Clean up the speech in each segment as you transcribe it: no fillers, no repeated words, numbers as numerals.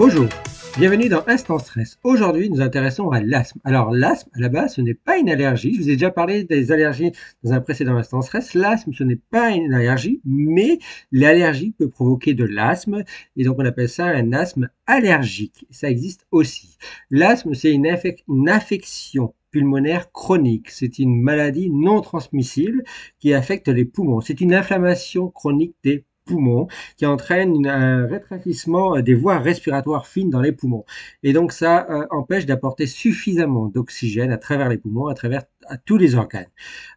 Bonjour, bienvenue dans Instant Stress. Aujourd'hui, nous nous intéressons à l'asthme. Alors, l'asthme, à la base, ce n'est pas une allergie. Je vous ai déjà parlé des allergies dans un précédent Instant Stress. L'asthme, ce n'est pas une allergie, mais l'allergie peut provoquer de l'asthme. Et donc, on appelle ça un asthme allergique. Ça existe aussi. L'asthme, c'est une affection pulmonaire chronique. C'est une maladie non transmissible qui affecte les poumons. C'est une inflammation chronique des poumons qui entraîne un rétrécissement des voies respiratoires fines dans les poumons. Et donc ça empêche d'apporter suffisamment d'oxygène à travers les poumons, à tous les organes.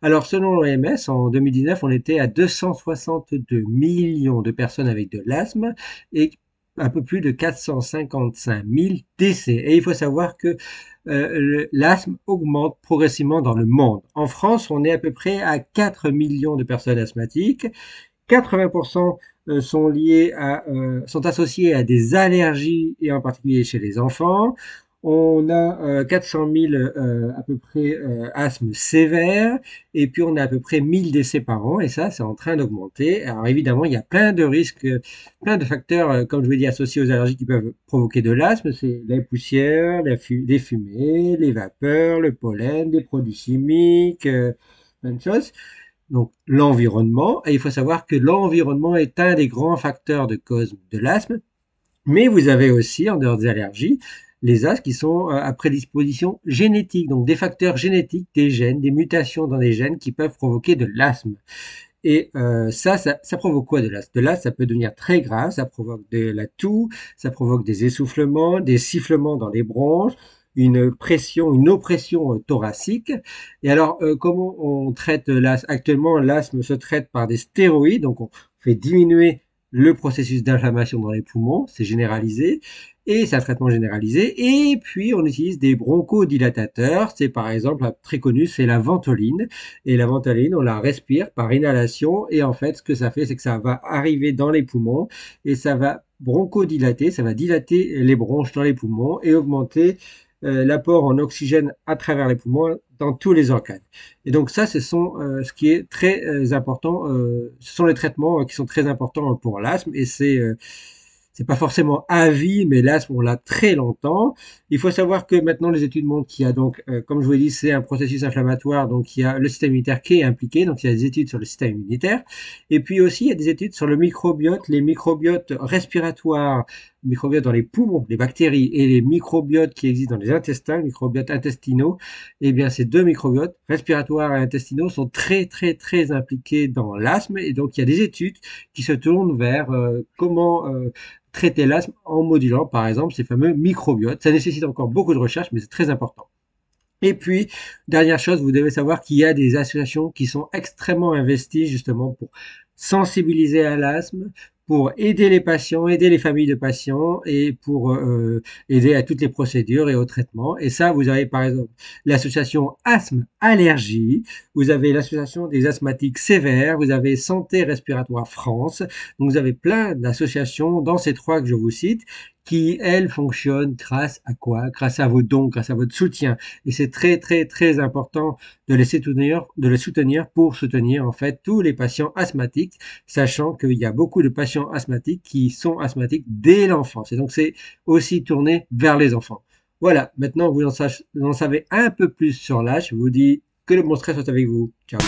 Alors selon l'OMS, en 2019, on était à 262 millions de personnes avec de l'asthme et un peu plus de 455 000 décès. Et il faut savoir que l'asthme augmente progressivement dans le monde. En France, on est à peu près à 4 millions de personnes asthmatiques. 80% sont associés à des allergies et en particulier chez les enfants. On a 400 000 à peu près asthme sévère et puis on a à peu près 1000 décès par an et ça, c'est en train d'augmenter. Alors évidemment, il y a plein de risques, plein de facteurs, comme je vous dis, associés aux allergies qui peuvent provoquer de l'asthme. C'est la poussière, les fumées, les vapeurs, le pollen, les produits chimiques, plein de choses. Donc l'environnement, et il faut savoir que l'environnement est un des grands facteurs de cause de l'asthme, mais vous avez aussi, en dehors des allergies, les asthmes qui sont à prédisposition génétique, donc des facteurs génétiques, des gènes, des mutations dans les gènes qui peuvent provoquer de l'asthme. Et ça provoque quoi de l'asthme? De l'asthme, ça peut devenir très grave, ça provoque de la toux, ça provoque des essoufflements, des sifflements dans les bronches, une oppression thoracique. Et alors, comment on traite l'asthme? Actuellement, l'asthme se traite par des stéroïdes, donc on fait diminuer le processus d'inflammation dans les poumons, c'est généralisé, et c'est un traitement généralisé. Et puis, on utilise des bronchodilatateurs, c'est par exemple, très connu, c'est la ventoline. Et la ventoline, on la respire par inhalation, et en fait, ce que ça fait, c'est que ça va arriver dans les poumons, et ça va bronchodilater, ça va dilater les bronches dans les poumons, et augmenter l'apport en oxygène à travers les poumons dans tous les organes. Et donc ça, ce qui est très important, ce sont les traitements qui sont très importants pour l'asthme et c'est pas forcément à vie, mais l'asthme, on l'a très longtemps. Il faut savoir que maintenant, les études montrent qu'il y a donc, comme je vous l'ai dit, c'est un processus inflammatoire, donc il y a le système immunitaire qui est impliqué, donc il y a des études sur le système immunitaire. Et puis aussi, il y a des études sur le microbiote, les microbiotes respiratoires, les microbiotes dans les poumons, les bactéries, et les microbiotes qui existent dans les intestins, les microbiotes intestinaux. Eh bien, ces deux microbiotes, respiratoires et intestinaux, sont très impliqués dans l'asthme. Et donc, il y a des études qui se tournent vers comment traiter l'asthme en modulant, par exemple, ces fameux microbiotes. Ça nécessite encore beaucoup de recherche, mais c'est très important. Et puis, dernière chose, vous devez savoir qu'il y a des associations qui sont extrêmement investies justement pour sensibiliser à l'asthme, pour aider les patients, aider les familles de patients et pour aider à toutes les procédures et au traitement. Et ça, vous avez par exemple l'association Asthme Allergie, vous avez l'association des asthmatiques sévères, vous avez Santé Respiratoire France. Donc vous avez plein d'associations dans ces trois que je vous cite qui, elles, fonctionnent grâce à quoi? Grâce à vos dons, grâce à votre soutien. Et c'est très important de les soutenir pour soutenir en fait tous les patients asthmatiques, sachant qu'il y a beaucoup de patients asthmatiques qui sont asthmatiques dès l'enfance. Et donc c'est aussi tourné vers les enfants. Voilà, maintenant vous en savez un peu plus sur l'âge. Je vous dis que le bon stress soit avec vous. Ciao.